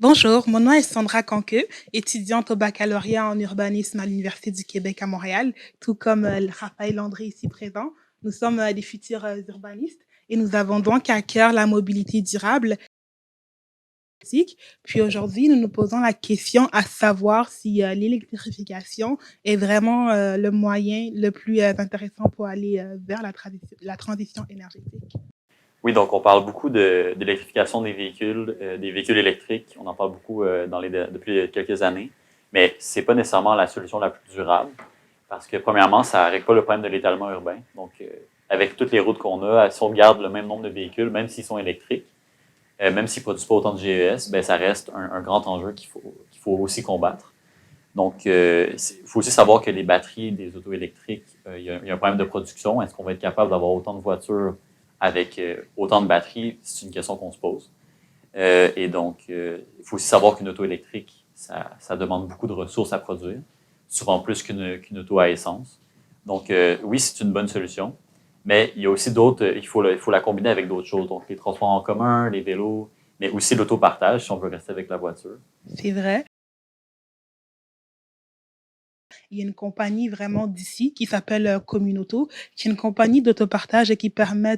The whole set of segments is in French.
Bonjour, mon nom est Sandra Canqueux, étudiante au baccalauréat en urbanisme à l'Université du Québec à Montréal, tout comme Raphaël Landry ici présent. Nous sommes des futurs urbanistes et nous avons donc à cœur la mobilité durable. Puis aujourd'hui, nous nous posons la question à savoir si l'électrification est vraiment le moyen le plus intéressant pour aller vers la transition énergétique. Oui, donc on parle beaucoup d'électrification des véhicules électriques. On en parle beaucoup depuis quelques années, mais c'est pas nécessairement la solution la plus durable parce que premièrement, ça ne règle pas le problème de l'étalement urbain. Donc, avec toutes les routes qu'on a, si on garde le même nombre de véhicules, même s'ils sont électriques, même s'ils ne produisent pas autant de GES, ben, ça reste un grand enjeu qu'il faut aussi combattre. Donc, il faut aussi savoir que les batteries des autos électriques, il y a un problème de production. Est-ce qu'on va être capable d'avoir autant de voitures avec autant de batteries? C'est une question qu'on se pose. Et donc, il faut aussi savoir qu'une auto électrique, ça demande beaucoup de ressources à produire, souvent plus qu'une auto à essence. Donc, oui, c'est une bonne solution, mais il y a aussi d'autres, il faut la combiner avec d'autres choses. Donc, les transports en commun, les vélos, mais aussi l'autopartage si on veut rester avec la voiture. C'est vrai. Il y a une compagnie vraiment d'ici qui s'appelle Communauto, qui est une compagnie d'autopartage et qui permet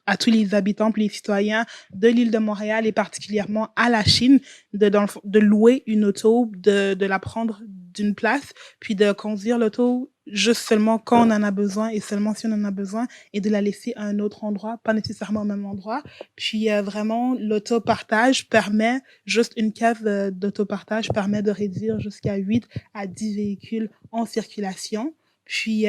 à tous les habitants, puis les citoyens de l'île de Montréal et particulièrement à la Chine de louer une auto, de la prendre d'une place, puis de conduire l'auto juste seulement quand on en a besoin et seulement si on en a besoin et de la laisser à un autre endroit, pas nécessairement au même endroit. Puis vraiment, l'autopartage permet, juste une case d'autopartage permet de réduire jusqu'à 8 à 10 véhicules en circulation. Puis,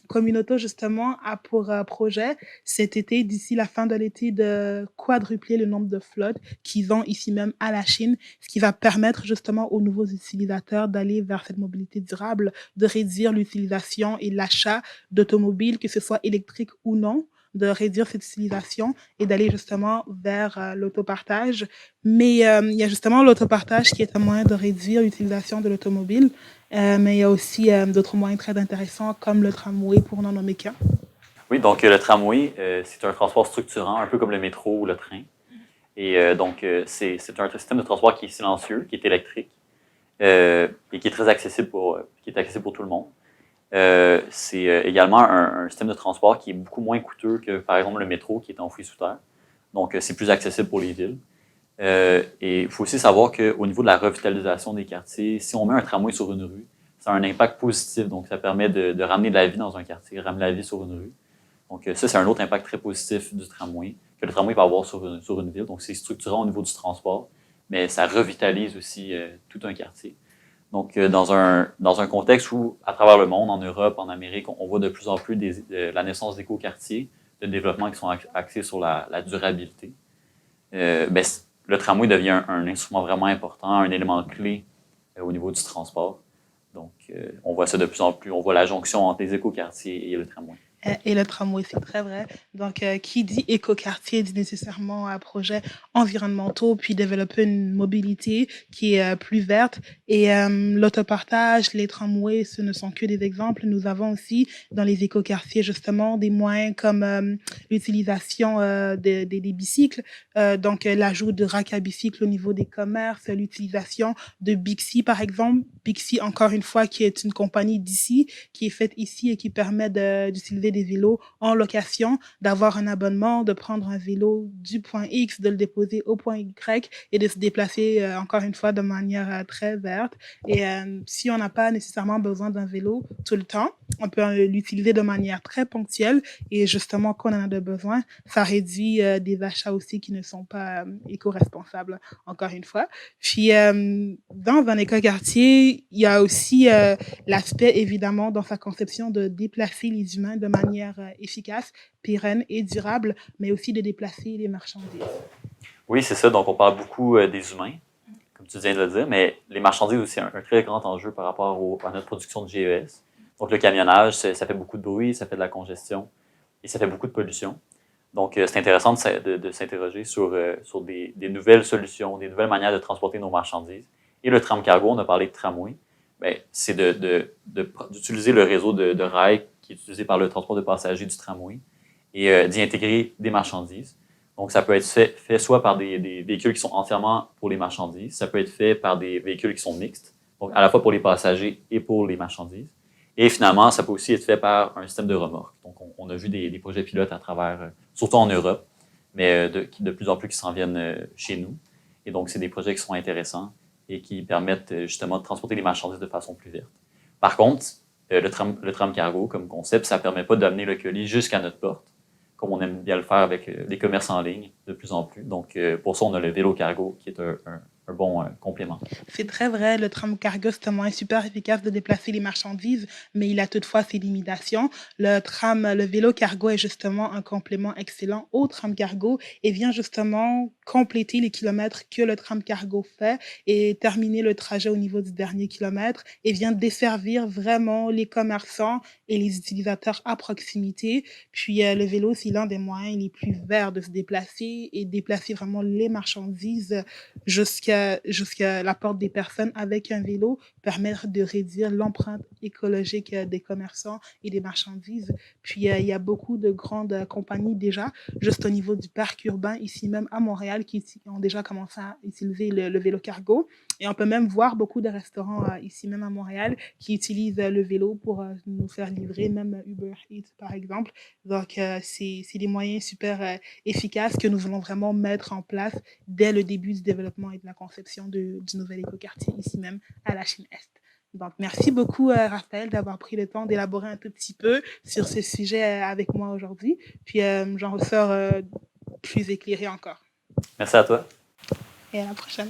Communauto, justement, a pour projet cet été, d'ici la fin de l'été, de quadrupler le nombre de flottes qu'ils ont ici même à la Chine, ce qui va permettre justement aux nouveaux utilisateurs d'aller vers cette mobilité durable, de réduire l'utilisation et l'achat d'automobiles, que ce soit électriques ou non, de réduire cette utilisation et d'aller justement vers l'autopartage. Mais il y a justement l'autopartage qui est un moyen de réduire l'utilisation de l'automobile, mais il y a aussi d'autres moyens très intéressants comme le tramway pour n'en nommer qu'un. Oui, donc le tramway, c'est un transport structurant, un peu comme le métro ou le train. Et donc, c'est un système de transport qui est silencieux, qui est électrique, et qui est très accessible qui est accessible pour tout le monde. C'est également un système de transport qui est beaucoup moins coûteux que, par exemple, le métro qui est enfoui sous terre. Donc, c'est plus accessible pour les villes. Et il faut aussi savoir qu'au niveau de la revitalisation des quartiers, si on met un tramway sur une rue, ça a un impact positif. Donc, ça permet de ramener de la vie dans un quartier, ramener la vie sur une rue. Donc, ça, c'est un autre impact très positif du tramway, que le tramway va avoir sur une ville. Donc, c'est structurant au niveau du transport, mais ça revitalise aussi tout un quartier. Donc, dans un contexte où, à travers le monde, en Europe, en Amérique, on voit de plus en plus la naissance d'éco-quartiers, de développement qui sont axés sur la durabilité, ben, le tramway devient un instrument vraiment important, un élément clé au niveau du transport. Donc, on voit ça de plus en plus. On voit la jonction entre les éco-quartiers et le tramway. Et le tramway, c'est très vrai. Donc, qui dit écoquartier dit nécessairement projets environnementaux, puis développer une mobilité qui est plus verte. Et l'autopartage, les tramways, ce ne sont que des exemples. Nous avons aussi dans les écoquartiers, justement, des moyens comme l'utilisation des bicycles, donc l'ajout de racks à bicycles au niveau des commerces, l'utilisation de Bixi, par exemple. Bixi, encore une fois, qui est une compagnie d'ici, qui est faite ici et qui permet d'utiliser des vélos en location, d'avoir un abonnement, de prendre un vélo du point X, de le déposer au point Y et de se déplacer encore une fois de manière très verte. Et si on n'a pas nécessairement besoin d'un vélo tout le temps, on peut l'utiliser de manière très ponctuelle et justement quand on en a besoin, ça réduit des achats aussi qui ne sont pas éco-responsables, encore une fois. Puis dans un écoquartier, il y a aussi l'aspect évidemment dans sa conception de déplacer les humains de manière efficace, pérenne et durable, mais aussi de déplacer les marchandises. Oui, c'est ça. Donc, on parle beaucoup des humains, comme tu viens de le dire, mais les marchandises aussi un très grand enjeu par rapport à notre production de GES. Donc, le camionnage, ça fait beaucoup de bruit, ça fait de la congestion et ça fait beaucoup de pollution. Donc, c'est intéressant de s'interroger sur des nouvelles solutions, des nouvelles manières de transporter nos marchandises. Et le tram cargo, on a parlé de tramway, ben, c'est d'utiliser le réseau de rails qui est utilisé par le transport de passagers du tramway et d'y intégrer des marchandises. Donc, ça peut être fait soit par des véhicules qui sont entièrement pour les marchandises, ça peut être fait par des véhicules qui sont mixtes, donc à la fois pour les passagers et pour les marchandises. Et finalement, ça peut aussi être fait par un système de remorque. Donc, on a vu des projets pilotes à travers, surtout en Europe, mais de plus en plus qui s'en viennent chez nous. Et donc, c'est des projets qui sont intéressants et qui permettent justement de transporter les marchandises de façon plus verte. Par contre, le tram cargo comme concept, ça ne permet pas d'amener le colis jusqu'à notre porte, comme on aime bien le faire avec les commerces en ligne de plus en plus. Donc, pour ça, on a le vélo cargo qui est un bon complément. C'est très vrai, le tram cargo, c'est un moyen super efficace de déplacer les marchandises, mais il a toutefois ses limitations. Le vélo cargo est justement un complément excellent au tram cargo et vient justement compléter les kilomètres que le tram cargo fait et terminer le trajet au niveau du dernier kilomètre et vient desservir vraiment les commerçants et les utilisateurs à proximité. Puis le vélo, c'est l'un des moyens les plus verts de se déplacer et déplacer vraiment les marchandises jusqu'à la porte des personnes avec un vélo, permettre de réduire l'empreinte écologique des commerçants et des marchandises. Puis, il y a beaucoup de grandes compagnies déjà, juste au niveau du parc urbain, ici même à Montréal, qui ont déjà commencé à utiliser le vélo cargo. Et on peut même voir beaucoup de restaurants ici même à Montréal qui utilisent le vélo pour nous faire livrer, même Uber Eats par exemple. Donc, c'est des moyens super efficaces que nous voulons vraiment mettre en place dès le début du développement et de la conception du nouvel écoquartier ici même à la Chine-Est. Donc, merci beaucoup, Raphaël, d'avoir pris le temps d'élaborer un tout petit peu sur ce sujet avec moi aujourd'hui. Puis, j'en ressors plus éclairé encore. Merci à toi. Et à la prochaine.